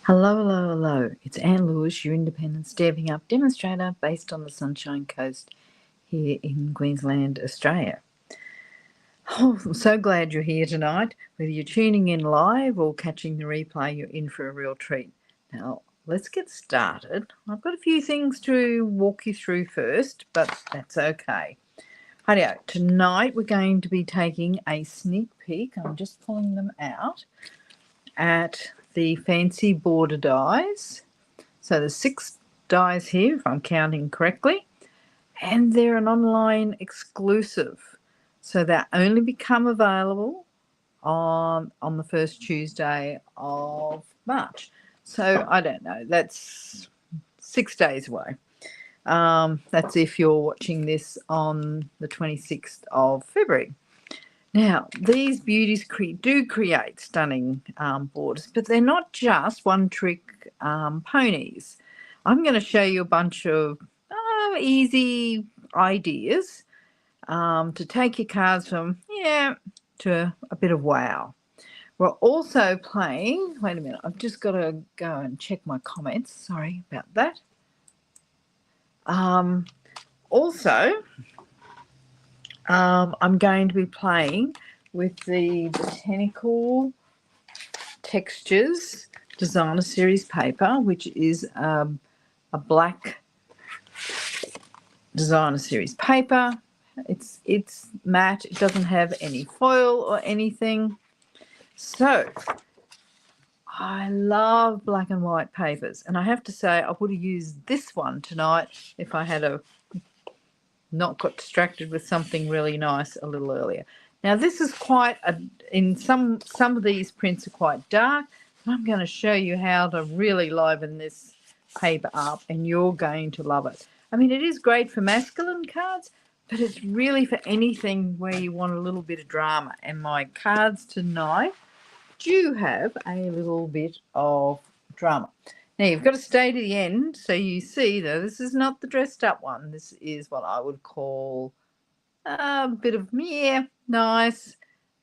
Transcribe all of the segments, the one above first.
Hello, hello, hello. It's Anne Lewis, your independent Stamping Up demonstrator based on the Sunshine Coast here in Queensland, Australia. Oh, I'm so glad you're here tonight. Whether you're tuning in live or catching the replay, you're in for a real treat. Now, let's get started. I've got a few things to walk you through first, but that's okay. Rightio, tonight we're going to be taking a sneak peek. I'm just pulling them out at the fancy border dies. So there's 6 dies here, if I'm counting correctly, and they're an online exclusive. So they only become available on the first Tuesday of March. So I don't know, that's 6 days away. That's if you're watching this on the 26th of February. Now, these beauties do create stunning borders, but they're not just one-trick ponies. I'm going to show you a bunch of easy ideas to take your cards from, to a bit of wow. We're also playing, wait a minute, I've just got to go and check my comments. Sorry about that. I'm going to be playing with the Botanical Textures Designer Series paper, which is a black Designer Series paper. It's matte. It doesn't have any foil or anything. So I love black and white papers, and I have to say I would have used this one tonight if I had not got distracted with something really nice a little earlier. Now this is quite in some of these prints are quite dark. I'm going to show you how to really liven this paper up, and you're going to love it. I mean, it is great for masculine cards, but it's really for anything where you want a little bit of drama. And my cards tonight do have a little bit of drama. Now, you've got to stay to the end so you see, though, this is not the dressed up one. This is what I would call a bit of, nice,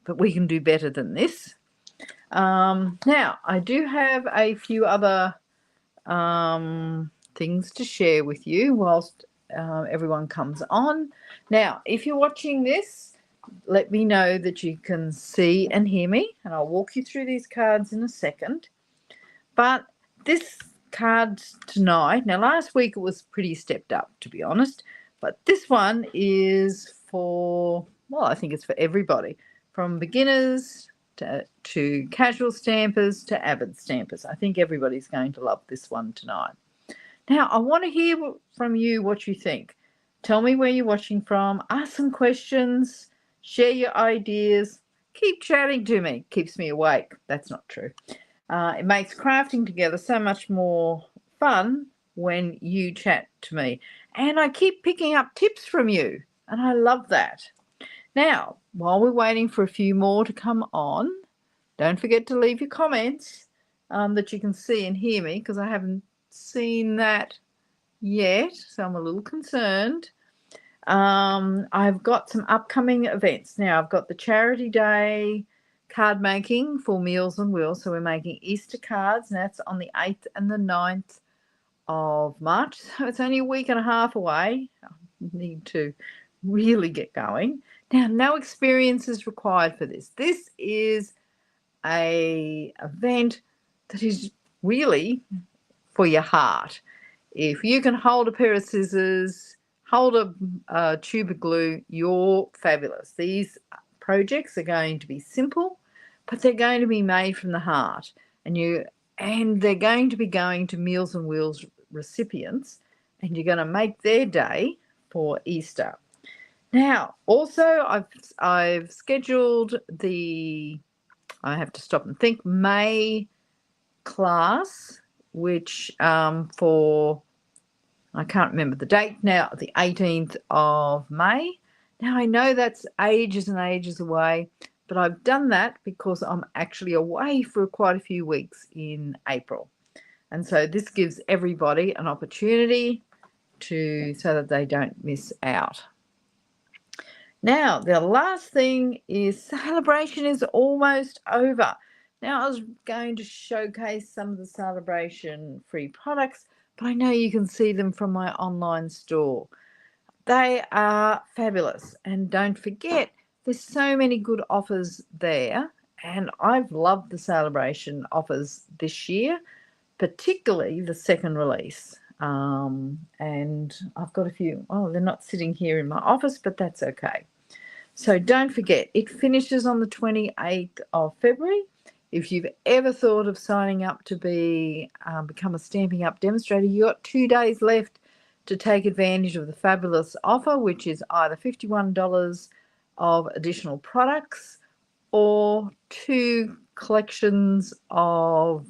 but we can do better than this. Now, I do have a few other things to share with you whilst everyone comes on. Now, if you're watching this, let me know that you can see and hear me, and I'll walk you through these cards in a second. But this card tonight, now last week it was pretty stepped up, to be honest, but this one is for, well, I think it's for everybody, from beginners to casual stampers to avid stampers. I think everybody's going to love this one tonight. Now, I want to hear from you what you think. Tell me where you're watching from, ask some questions, share your ideas, keep chatting to me. Keeps me awake. That's not true. It makes crafting together so much more fun when you chat to me. And I keep picking up tips from you, and I love that. Now, while we're waiting for a few more to come on, don't forget to leave your comments that you can see and hear me, because I haven't seen that yet, so I'm a little concerned. I've got some upcoming events. Now, I've got the Charity Day card making for Meals on Wheels. So we're making Easter cards, and that's on the 8th and the 9th of March. So it's only a week and a half away. I need to really get going. Now, no experience is required for this. This is an event that is really for your heart. If you can hold a pair of scissors, hold a tube of glue, you're fabulous. These projects are going to be simple, but they're going to be made from the heart, and they're going to be going to Meals on Wheels recipients, and you're going to make their day for Easter. Now, also, I've scheduled I have to stop and think, May class, which for, I can't remember the date now, the 18th of May. Now, I know that's ages and ages away, but I've done that because I'm actually away for quite a few weeks in April. And so this gives everybody an opportunity so that they don't miss out. Now, the last thing is celebration is almost over. Now, I was going to showcase some of the celebration free products, but I know you can see them from my online store. They are fabulous. And don't forget, there's so many good offers there. And I've loved the celebration offers this year, particularly the second release. And I've got a few. Oh, they're not sitting here in my office, but that's okay. So don't forget, it finishes on the 28th of February. If you've ever thought of signing up to become a Stampin' Up demonstrator, you've got 2 days left to take advantage of the fabulous offer, which is either $51 of additional products or 2 collections of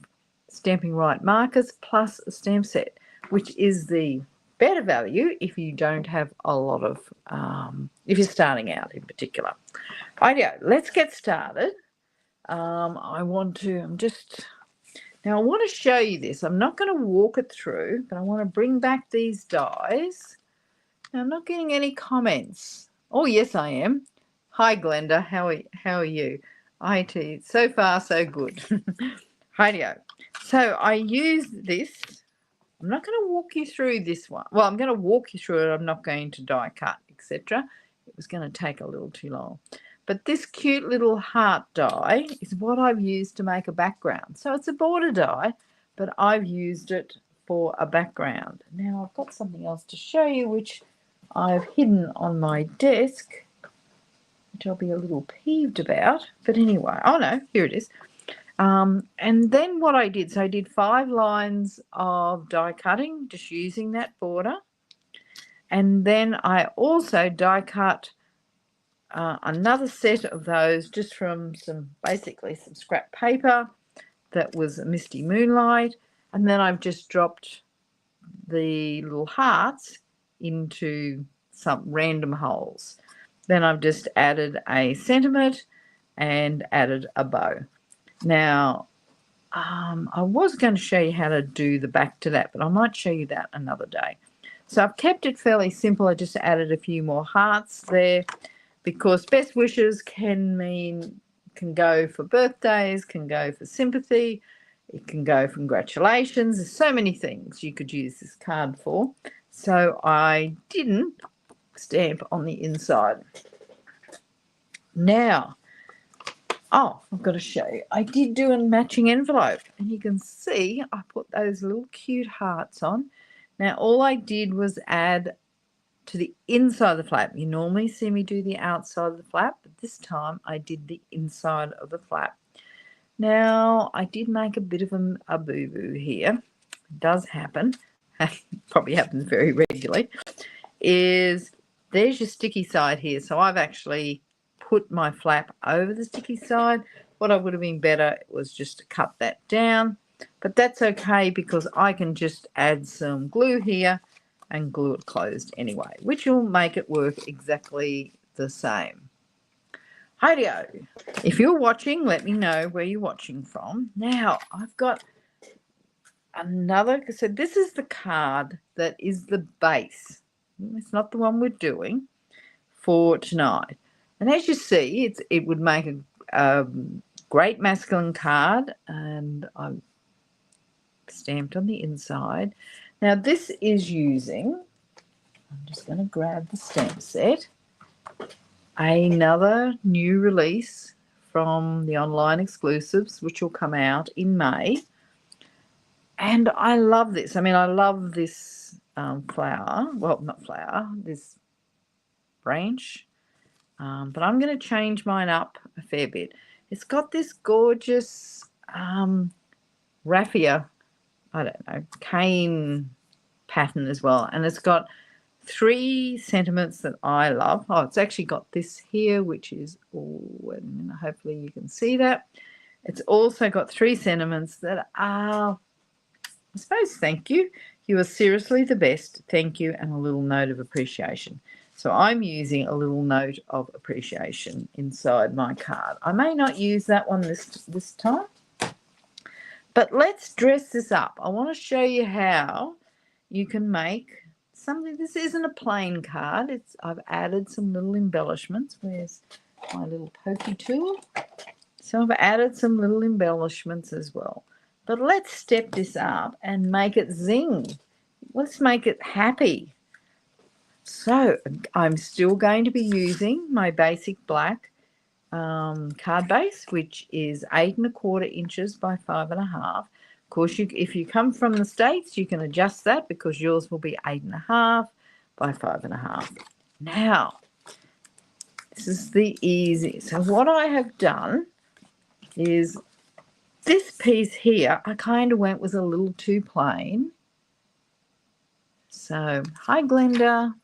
Stamping Right markers plus a stamp set, which is the better value if you don't have a lot of, if you're starting out in particular. Rightio, let's get started. I want to show you this. I'm not going to walk it through, but I want to bring back these dies. Now, I'm not getting any comments. Oh, yes, I am. Hi, Glenda. How are you? IT. So far, so good. Rightio. So I use this. I'm not going to walk you through this one. Well, I'm going to walk you through it. I'm not going to die cut, etc. It was going to take a little too long. But this cute little heart die is what I've used to make a background. So it's a border die, but I've used it for a background. Now I've got something else to show you, which I've hidden on my desk, which I'll be a little peeved about. But anyway, oh no, here it is. And then what I did, so I did 5 lines of die cutting, just using that border. And then I also die cut another set of those just from basically some scrap paper that was a Misty Moonlight. And then I've just dropped the little hearts into some random holes. Then I've just added a sentiment and added a bow. Now, I was going to show you how to do the back to that, but I might show you that another day. So I've kept it fairly simple. I just added a few more hearts there because best wishes can go for birthdays, can go for sympathy, it can go for congratulations. There's so many things you could use this card for. So I didn't stamp on the inside. Now, I've got to show you. I did do a matching envelope, and you can see I put those little cute hearts on. Now, all I did was add to the inside of the flap. You normally see me do the outside of the flap, but this time I did the inside of the flap. Now, I did make a bit of a boo-boo here. It does happen. Probably happens very regularly. There's your sticky side here. So I've actually put my flap over the sticky side. What I would have been better was just to cut that down, but that's okay because I can just add some glue here and glue it closed anyway, which will make it work exactly the same. Hi-dio. If you're watching, let me know where you're watching from. Now, I've got another, so this is the card that is the base. It's not the one we're doing for tonight. And as you see, it would make a great masculine card, and I've stamped on the inside. Now this is using, I'm just going to grab the stamp set, another new release from the online exclusives, which will come out in May. And I love this. I mean, I love this flower. Well, not flower, this branch. But I'm going to change mine up a fair bit. It's got this gorgeous raffia, I don't know, cane pattern as well. And it's got 3 sentiments that I love. Oh, it's actually got this here, which is, wait a minute, hopefully you can see that. It's also got 3 sentiments that are, I suppose, thank you. You are seriously the best. Thank you. And a little note of appreciation. So I'm using a little note of appreciation inside my card. I may not use that one this time, but let's dress this up. I want to show you how you can make something. This isn't a plain card. I've added some little embellishments. Where's my little pokey tool? So I've added some little embellishments as well. But let's step this up and make it zing. Let's make it happy. So I'm still going to be using my basic black card base, which is 8 1/4 inches by 5 1/2. Of course, if you come from the States, you can adjust that because yours will be 8 1/2 by 5 1/2. Now, this is the easy. So what I have done is this piece here, I kind of went with a little too plain. So, hi Glenda.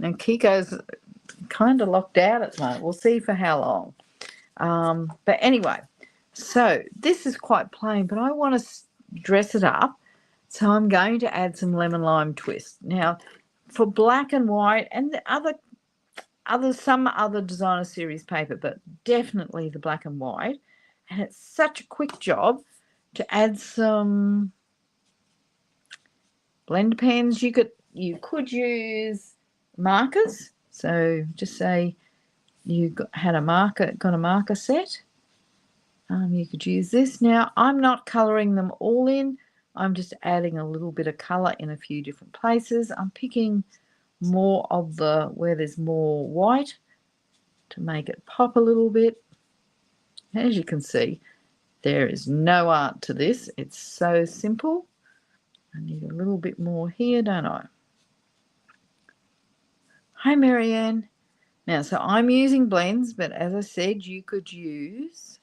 Now Kiko's kind of locked out at the moment. We'll see for how long. But anyway, so this is quite plain, but I want to dress it up. So I'm going to add some lemon lime twist. Now, for black and white and the some other designer series paper, but definitely the black and white. And it's such a quick job to add some blender pens. You could use markers. So just say you got a marker set. You could use this. Now I'm not colouring them all in. I'm just adding a little bit of colour in a few different places. I'm picking more of where there's more white to make it pop a little bit. As you can see, there is no art to this. It's so simple. I need a little bit more here, don't I? Hi, Marianne. Now, so I'm using blends, but as I said, you could use,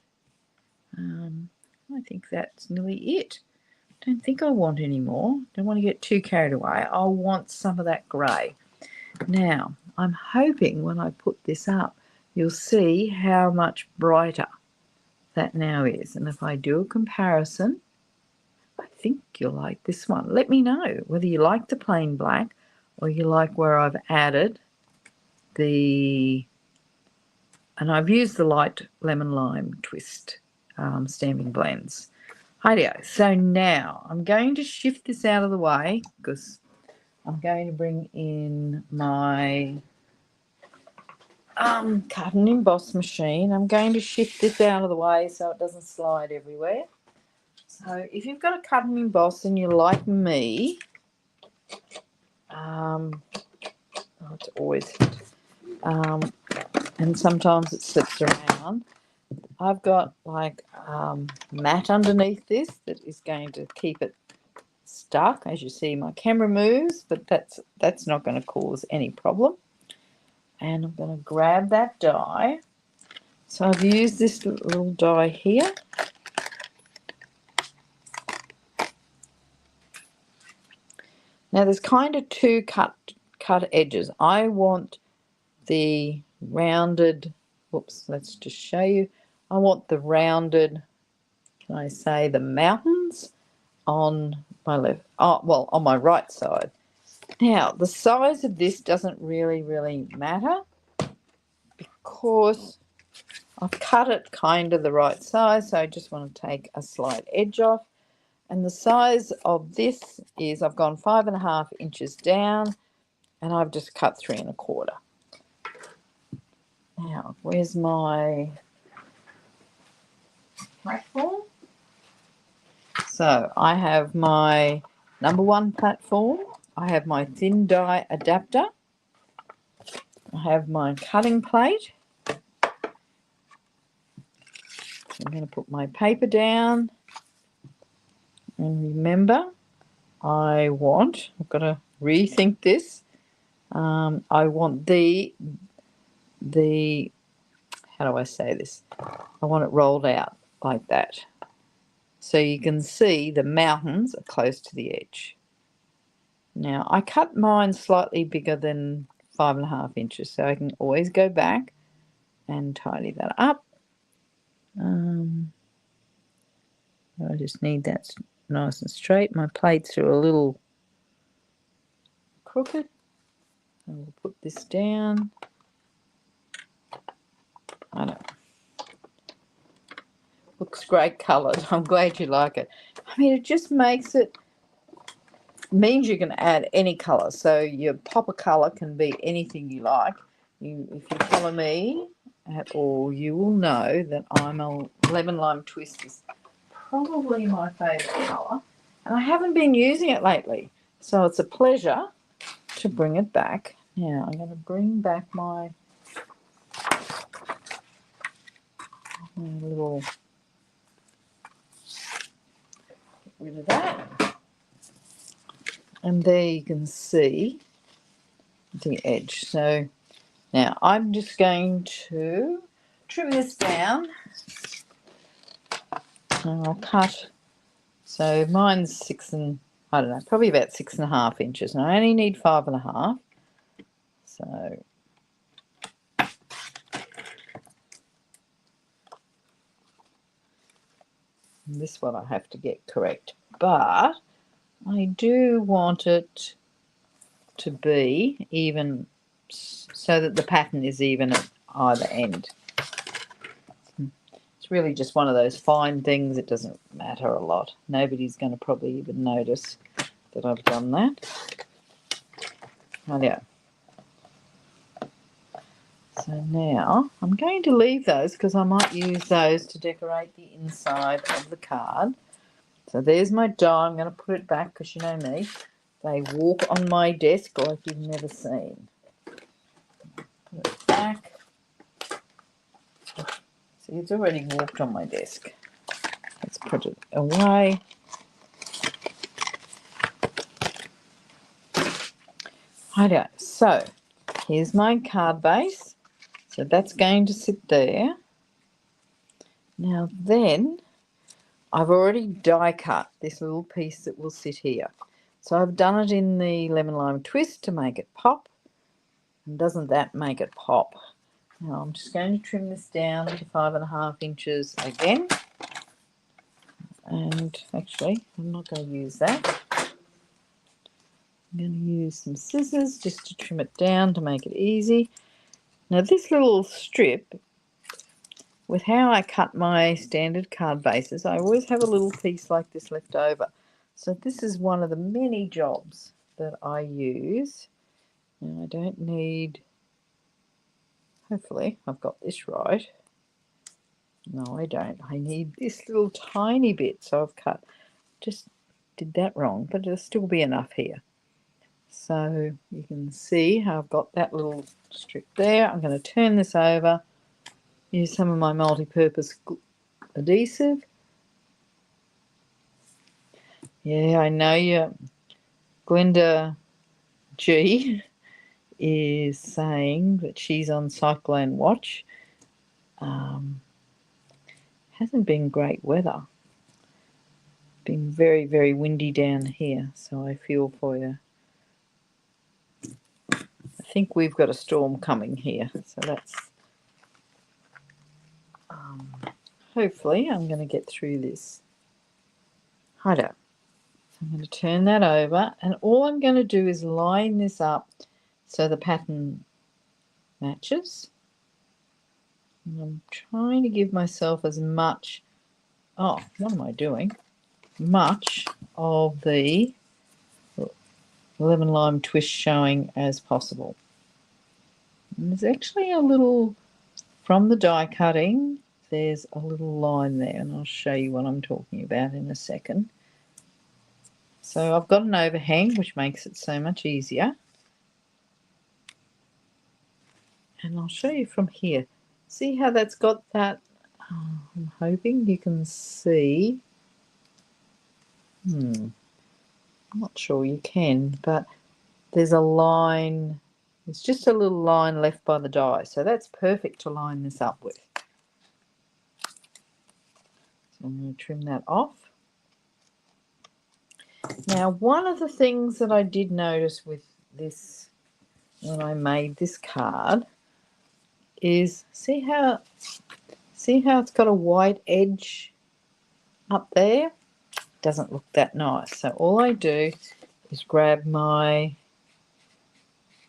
I think that's nearly it. Don't think I want any more. Don't want to get too carried away. I'll want some of that grey. Now, I'm hoping when I put this up, you'll see how much brighter that now is. And if I do a comparison, I think you'll like this one. Let me know whether you like the plain black or you like where I've added and I've used the light lemon lime twist stamping blends. Rightio. So now I'm going to shift this out of the way because I'm going to bring in my cut and emboss machine. I'm going to shift this out of the way so it doesn't slide everywhere. So if you've got a cut and emboss and you're like me, it's always and sometimes it slips around. I've got like mat underneath this that is going to keep it stuck. As you see, my camera moves, but that's not going to cause any problem. And I'm going to grab that die. So I've used this little die here. Now there's kind of two cut edges. I want the rounded, whoops, let's just show you. I want the rounded, can I say the mountains on my left, on my right side. Now, the size of this doesn't really matter because I've cut it kind of the right size, so I just want to take a slight edge off. And the size of this is I've gone 5 1/2 inches down and I've just cut 3 1/4. Now, where's my platform? So I have my number 1 platform. I have my thin die adapter. I have my cutting plate. I'm going to put my paper down. And remember, I've got to rethink this. I want the, how do I say this? I want it rolled out like that. So you can see the mountains are close to the edge. Now, I cut mine slightly bigger than 5 1/2 inches, so I can always go back and tidy that up. I just need that nice and straight. My plates are a little crooked. I will put this down. I don't. Looks great coloured. I'm glad you like it. I mean, it just makes it, means you can add any colour. So your popper colour can be anything you like. If you follow me, at all, you will know that I'm a lemon lime twist is probably my favourite colour, and I haven't been using it lately, so it's a pleasure to bring it back. Now I'm going to bring back my little, get rid of that, and there you can see the edge. So now I'm just going to trim this down, and I'll cut. So mine's I don't know, probably about 6.5 inches, and I only need 5.5. So this one I have to get correct, but I do want it to be even so that the pattern is even at either end. It's really just one of those fine things. It doesn't matter a lot. Nobody's going to probably even notice that I've done that. Oh, yeah. So now I'm going to leave those because I might use those to decorate the inside of the card. So there's my die. I'm going to put it back because you know me. They walk on my desk like you've never seen. Put it back. See, it's already walked on my desk. Let's put it away. Righto. So here's my card base. So that's going to sit there. Now then, I've already die cut this little piece that will sit here. So I've done it in the lemon lime twist to make it pop. And doesn't that make it pop? Now I'm just going to trim this down to 5.5 inches again. And actually, I'm not going to use that. I'm going to use some scissors just to trim it down to make it easy. Now this little strip, with how I cut my standard card bases, I always have a little piece like this left over. So this is one of the many jobs that I use. Now I don't need, hopefully I've got this right. No, I don't. I need this little tiny bit. So I've cut, just did that wrong, but it'll still be enough here. So you can see how I've got that little strip there. I'm going to turn this over, use some of my multi-purpose adhesive. Yeah, I know you. Glenda G is saying that she's on cyclone watch. Hasn't been great weather. Been very, very windy down here, so I feel for you. I think we've got a storm coming here, so that's hopefully I'm going to get through this. Righto. So I'm going to turn that over, and all I'm going to do is line this up so the pattern matches. And I'm trying to give myself as much, what am I doing? Much of the lemon lime twist showing as possible. And there's actually a little, from the die cutting, there's a little line there, and I'll show you what I'm talking about in a second. So I've got an overhang, which makes it so much easier. And I'll show you from here. See how that's got that? I'm hoping you can see. I'm not sure you can, but there's a line. It's just a little line left by the die. So that's perfect to line this up with. So I'm going to trim that off. Now, one of the things that I did notice with this when I made this card is see how it's got a white edge up there? Doesn't look that nice. So all I do is grab my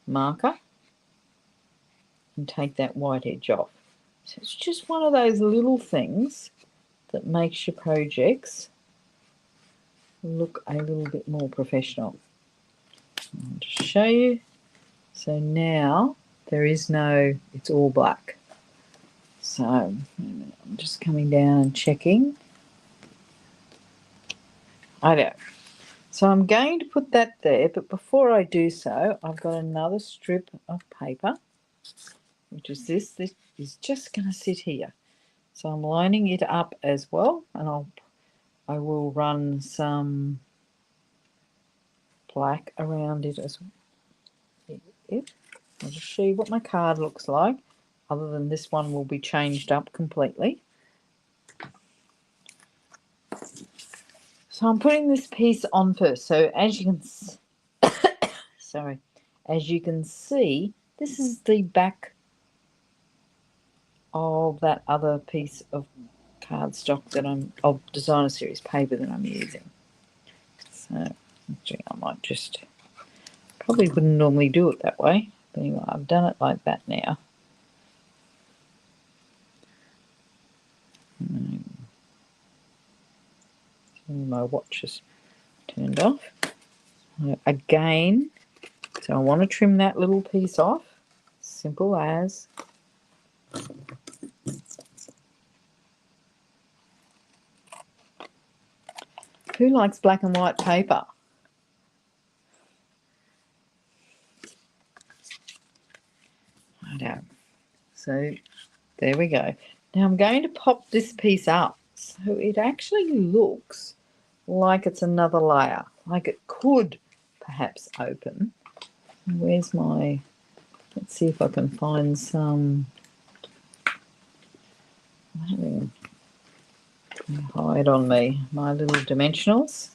marker and take that white edge off. So it's just one of those little things that makes your projects look a little bit more professional. I'll just show you. So now there is no, it's all black. So I'm just coming down and checking. I don't. So I'm going to put that there, but before I do so, I've got another strip of paper, which is this. This is just going to sit here. So I'm lining it up as well, and I will run some black around it as well. I'll just show you what my card looks like, other than this one will be changed up completely. So I'm putting this piece on first. So as you can as you can see, this is the back of that other piece of cardstock that of designer series paper that I'm using. So actually I might just, probably wouldn't normally do it that way, but anyway, I've done it like that now. My watch is turned off. Again, so I want to trim that little piece off, simple as. Who likes black and white paper? I don't. So there we go. Now I'm going to pop this piece up so it actually looks like it's another layer, like it could perhaps open. Where's my, let's see if I can find some, hide on me, my little dimensionals.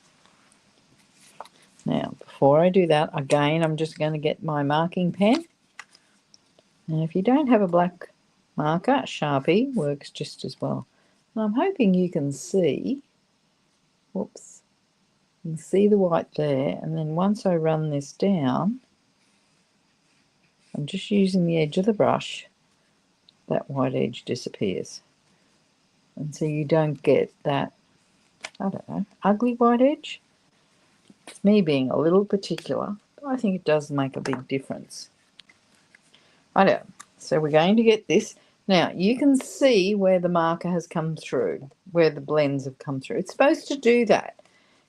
Now, before I do that, again, I'm just going to get my marking pen. Now, if you don't have a black marker, a Sharpie works just as well. And I'm hoping you can see, whoops, you can see the white there, and then once I run this down, I'm just using the edge of the brush, that white edge disappears. And so you don't get that, I don't know, ugly white edge. It's me being a little particular, but I think it does make a big difference. I know. So we're going to get this. Now, you can see where the marker has come through, where the blends have come through. It's supposed to do that.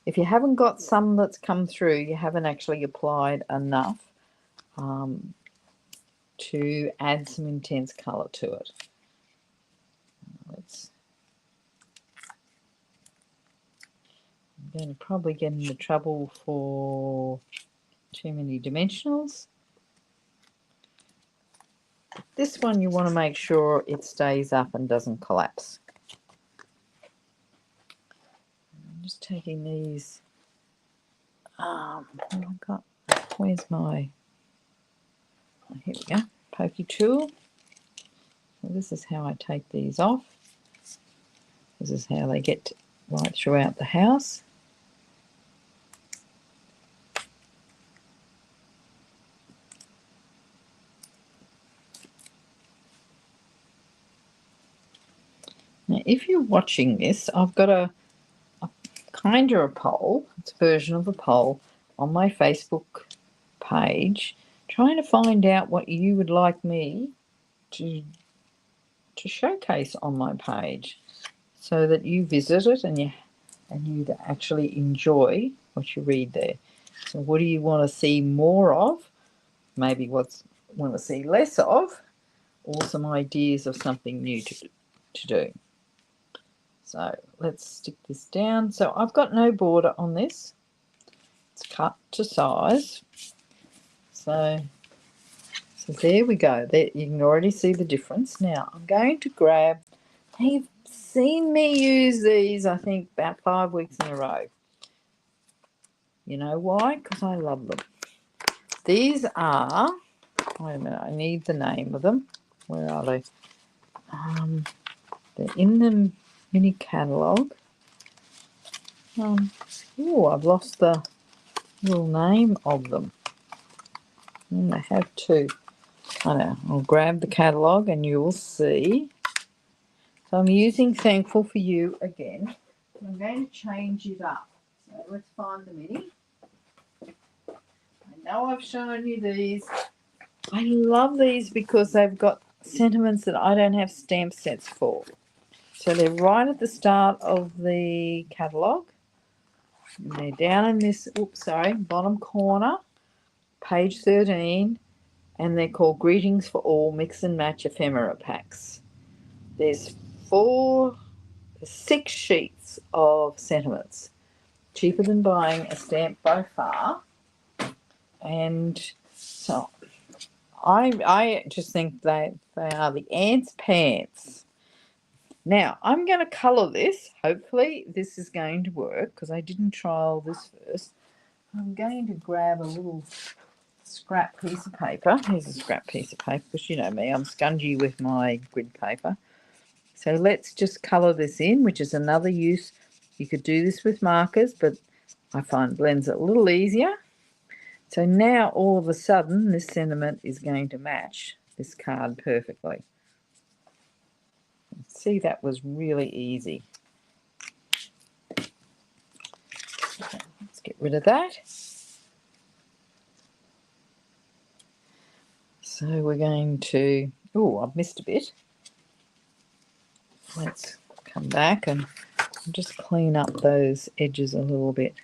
If you haven't got some that's come through, you haven't actually applied enough to add some intense colour to it. I'm going to probably get into trouble for too many dimensionals. This one you want to make sure it stays up and doesn't collapse. I'm just taking these. Where's my? Here we go. Pokey tool. So this is how I take these off. This is how they get right throughout the house. Now, if you're watching this, I've got a kind of a poll. It's a version of a poll on my Facebook page, trying to find out what you would like me to showcase on my page, so that you visit it and you actually enjoy what you read there. So, what do you want to see more of? Maybe what's want to see less of, or some ideas of something new to do. So let's stick this down. So I've got no border on this. It's cut to size. So there we go. There, you can already see the difference. Now I'm going to grab, you've seen me use these, I think, about 5 weeks in a row. You know why? Because I love them. These are, wait a minute, I need the name of them. Where are they? They're in the mini catalogue. I've lost the little name of them. I have two. I know. I'll grab the catalogue and you will see. So I'm using Thankful for You again. I'm going to change it up. So let's find the mini. I know I've shown you these. I love these because they've got sentiments that I don't have stamp sets for. So they're right at the start of the catalogue. They're down in this, bottom corner, page 13, and they're called Greetings for All Mix and Match Ephemera Packs. There's 6 sheets of sentiments, cheaper than buying a stamp by far. And so I just think they are the ants' pants. Now, I'm going to colour this. Hopefully this is going to work because I didn't trial this first. I'm going to grab a little scrap piece of paper. Here's a scrap piece of paper because you know me, I'm scungy with my grid paper. So let's just colour this in, which is another use. You could do this with markers, but I find blends it a little easier. So now all of a sudden this sentiment is going to match this card perfectly. See, that was really easy. Let's get rid of that. So we're going to, I've missed a bit. Let's come back and just clean up those edges a little bit.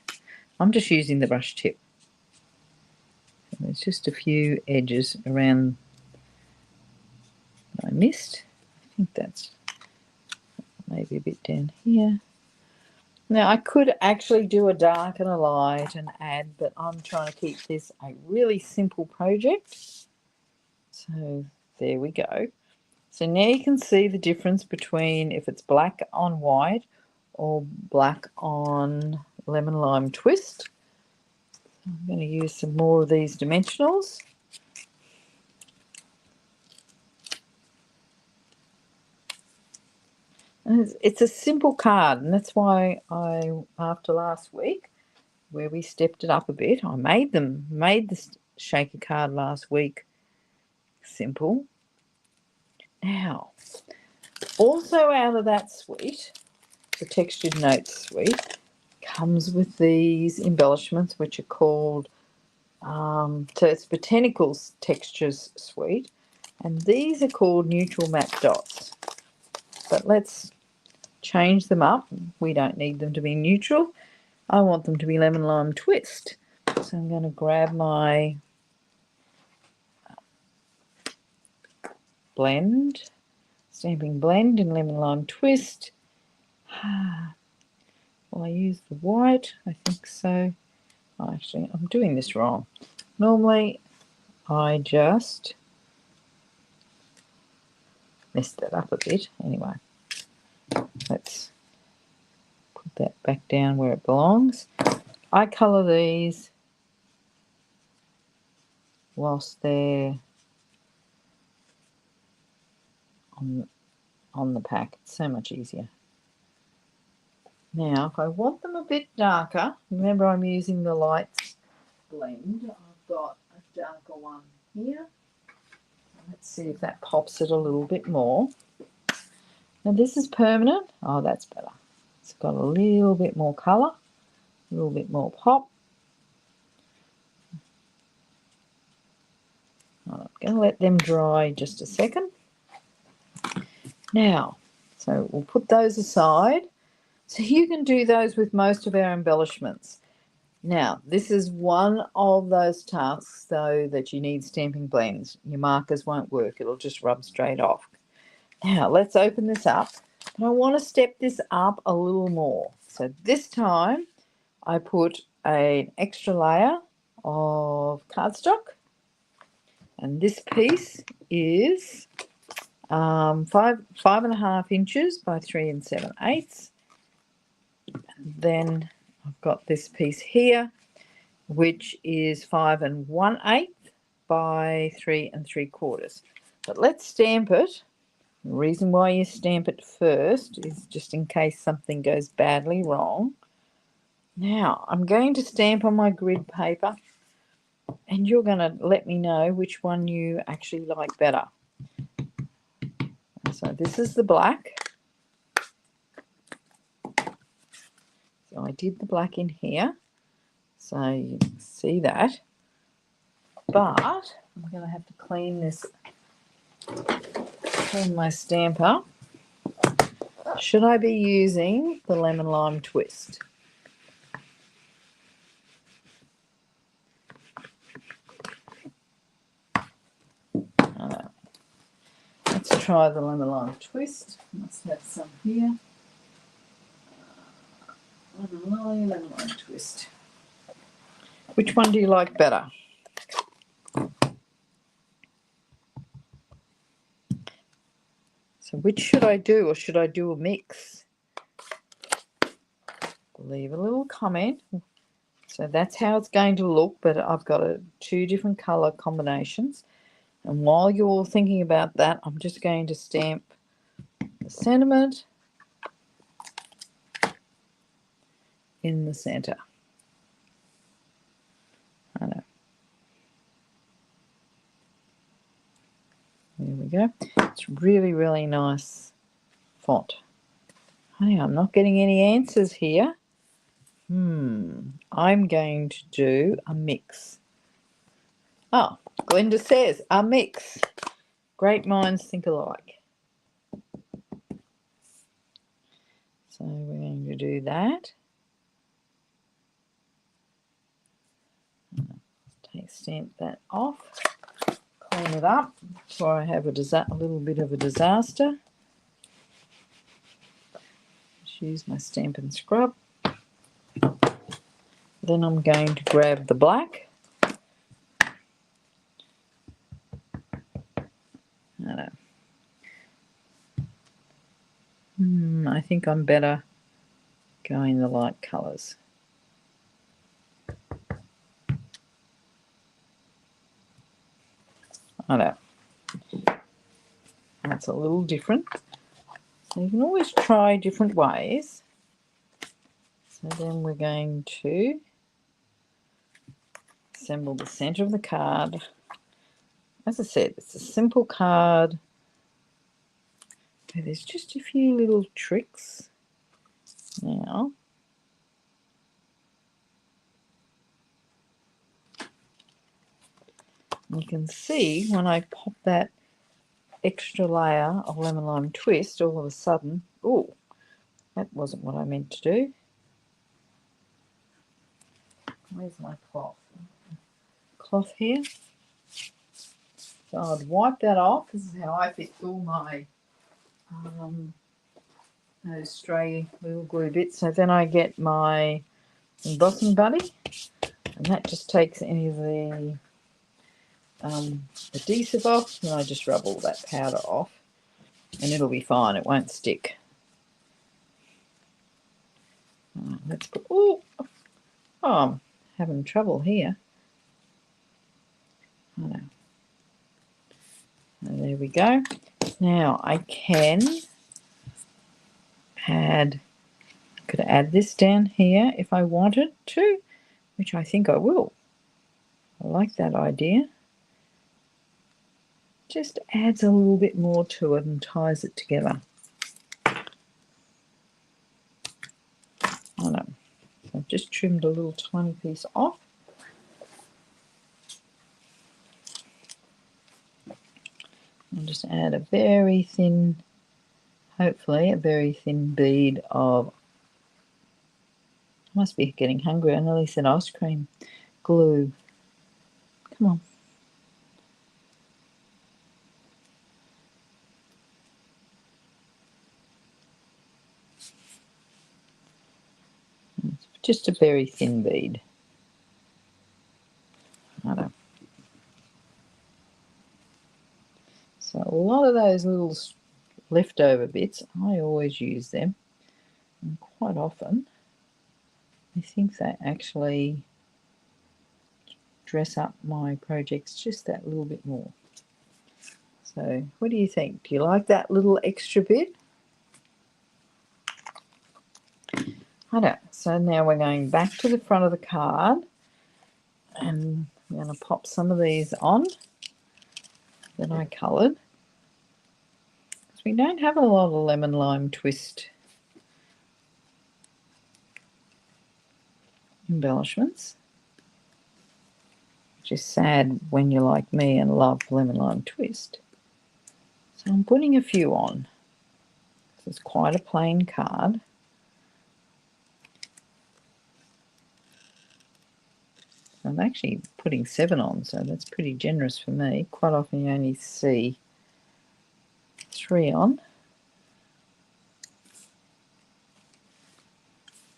I'm just using the brush tip. And there's just a few edges around that I missed. I think that's maybe a bit down here. Now I could actually do a dark and a light and add, but I'm trying to keep this a really simple project. So there we go. So now you can see the difference between if it's black on white or black on lemon lime twist. I'm going to use some more of these dimensionals. And it's a simple card, and that's why after last week, where we stepped it up a bit, I made the shaker card last week simple. Now, also out of that suite, the Textured Notes suite, comes with these embellishments, which are called, so it's Botanical Textures suite, and these are called Neutral Matte Dots. But let's change them up. We don't need them to be neutral. I want them to be lemon lime twist. So I'm going to grab my blend, stamping blend in lemon lime twist. Will I use the white? I think so. Oh, actually, I'm doing this wrong. Normally, I just messed that up a bit. Anyway, let's put that back down where it belongs. I colour these whilst they're on the pack. It's so much easier. Now, if I want them a bit darker, remember I'm using the lights blend. I've got a darker one here. Let's see if that pops it a little bit more. Now this is permanent. Oh, that's better. It's got a little bit more colour, a little bit more pop. I'm going to let them dry just a second. Now, so we'll put those aside. So you can do those with most of our embellishments. Now, this is one of those tasks, though, that you need stamping blends. Your markers won't work. It'll just rub straight off. Now, let's open this up. And I want to step this up a little more. So this time, I put an extra layer of cardstock. And this piece is 5.5 inches by 3 7/8. Then I've got this piece here, which is 5 1/8 by 3 3/4. But let's stamp it. The reason why you stamp it first is just in case something goes badly wrong. Now, I'm going to stamp on my grid paper, and you're going to let me know which one you actually like better. So this is the black. So I did the black in here, so you can see that. But I'm going to have to clean this clean my stamper. Should I be using the lemon lime twist? Let's try the lemon lime twist. Must have some here. Lemon lime twist. Which one do you like better? So which should I do, or should I do a mix? Leave a little comment. So that's how it's going to look, but I've got two different colour combinations. And while you're thinking about that, I'm just going to stamp the sentiment in the centre. I know. There we go. It's really, really nice font. Hey, I'm not getting any answers here. I'm going to do a mix. Oh, Glenda says a mix. Great minds think alike. So we're going to do that. Stamp that off. Clean it up before I have a little bit of a disaster. Just use my Stampin' Scrub. Then I'm going to grab the black. I think I'm better going the light colours. I know. That's a little different. So you can always try different ways. So then we're going to assemble the centre of the card. As I said, it's a simple card. There's just a few little tricks now. You can see when I pop that extra layer of lemon lime twist, all of a sudden, oh, that wasn't what I meant to do. Where's my cloth? Cloth here. So I'd wipe that off. This is how I fix all my those stray little glue bits. So then I get my embossing buddy, and that just takes any of the adhesive off, and I just rub all that powder off, and it'll be fine. It won't stick. Let's put. Oh, I'm having trouble here. I know. And there we go. Now I can could add this down here if I wanted to, which I think I will. I like that idea. Just adds a little bit more to it and ties it together. I know. So I've just trimmed a little tiny piece off. I'll just add a very thin, hopefully a very thin bead of, I must be getting hungry, I nearly said ice cream, glue. Come on. Just a very thin bead. I don't. So a lot of those little leftover bits, I always use them. And quite often, I think they actually dress up my projects just that little bit more. So what do you think? Do you like that little extra bit? I don't. So now we're going back to the front of the card, and I'm going to pop some of these on that I coloured. Because we don't have a lot of lemon lime twist embellishments, which is sad when you're like me and love lemon lime twist. So I'm putting a few on. This is quite a plain card. I'm actually putting 7 on, so that's pretty generous for me. Quite often you only see 3 on.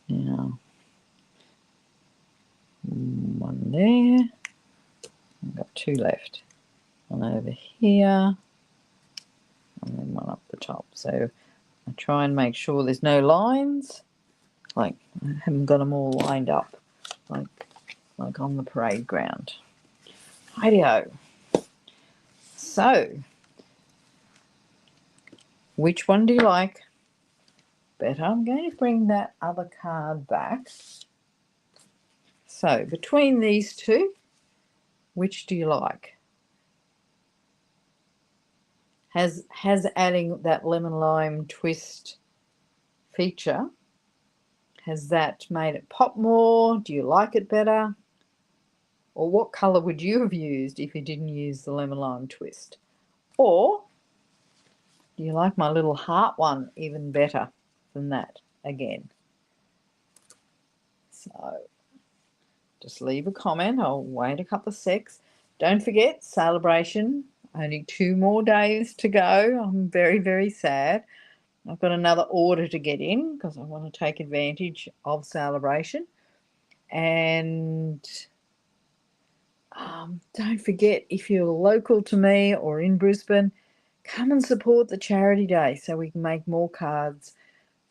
Now, 1 there. I've got 2 left. 1 over here, and then 1 up the top. So I try and make sure there's no lines. Like, I haven't got them all lined up, like on the parade ground. Rightio. So, which one do you like better? I'm going to bring that other card back. So, between these two, which do you like? Has adding that lemon lime twist feature, has that made it pop more? Do you like it better? Or what colour would you have used if you didn't use the lemon lime twist? Or do you like my little heart one even better than that again? So just leave a comment. I'll wait a couple of secs. Don't forget, celebration, only 2 more days to go. I'm very, very sad. I've got another order to get in because I want to take advantage of celebration. And don't forget, if you're local to me or in Brisbane, come and support the charity day so we can make more cards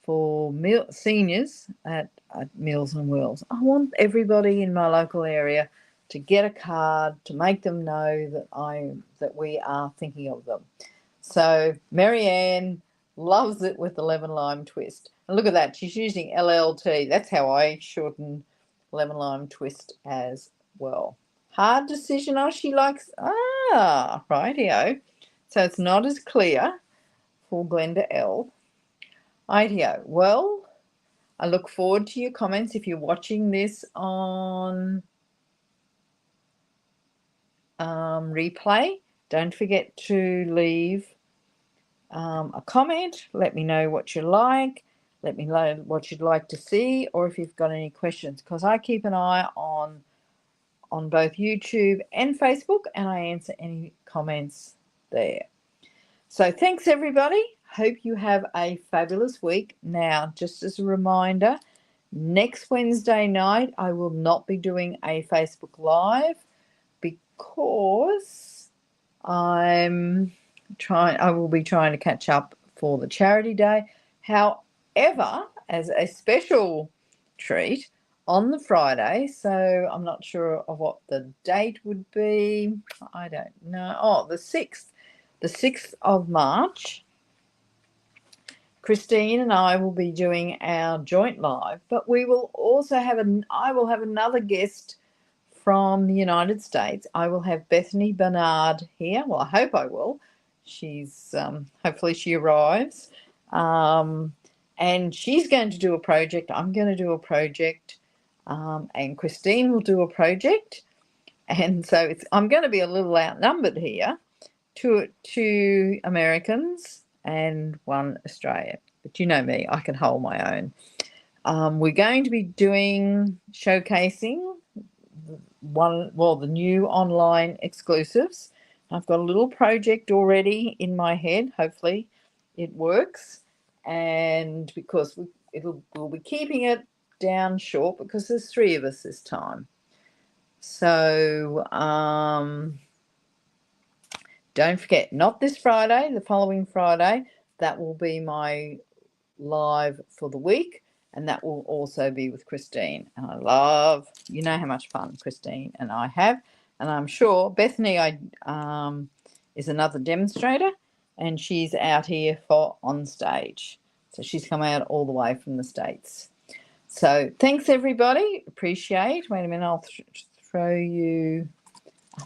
for seniors at Meals on Wheels. I want everybody in my local area to get a card to make them know that we are thinking of them. So Marianne loves it with the lemon lime twist. And look at that, she's using LLT. That's how I shorten lemon lime twist as well. Hard decision. Oh, she likes, rightio. So it's not as clear for Glenda L. Rightio. Well, I look forward to your comments if you're watching this on replay. Don't forget to leave a comment. Let me know what you like. Let me know what you'd like to see, or if you've got any questions, because I keep an eye on both YouTube and Facebook, and I answer any comments there. So thanks, everybody. Hope you have a fabulous week. Now, just as a reminder, next Wednesday night, I will not be doing a Facebook Live because I will be trying to catch up for the charity day. However, as a special treat, on the Friday, so I'm not sure of what the date would be. I don't know. Oh, the 6th. The 6th of March, Christine and I will be doing our joint live, but we will also have I will have another guest from the United States. I will have Bethany Bernard here. Well, I hope I will. She's hopefully she arrives. And she's going to do a project. I'm going to do a project. And Christine will do a project. And so I'm going to be a little outnumbered here. Two Americans and 1 Australian. But you know me, I can hold my own. We're going to be showcasing the new online exclusives. I've got a little project already in my head. Hopefully it works. And because we'll be keeping it down short because there's 3 of us this time. So don't forget, not this Friday, the following Friday, that will be my live for the week, and that will also be with Christine. And you know how much fun Christine and I have, and I'm sure Bethany is another demonstrator, and she's out here for on stage. So she's come out all the way from the States. So thanks, everybody. Appreciate. Wait a minute, I'll throw you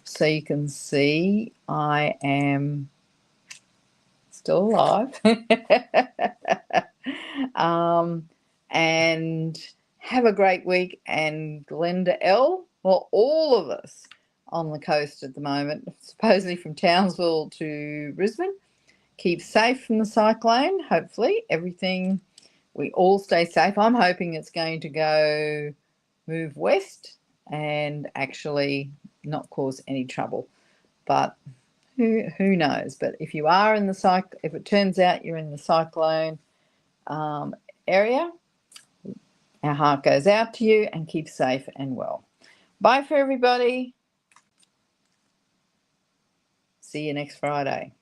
so you can see I am still alive. And have a great week. And Glenda L, well, all of us on the coast at the moment, supposedly from Townsville to Brisbane, Keep safe from the cyclone. Hopefully we all stay safe. I'm hoping it's going to move west and actually not cause any trouble. But who knows? But if you are in the if it turns out you're in the cyclone area, our heart goes out to you, and keep safe and well. Bye for everybody. See you next Friday.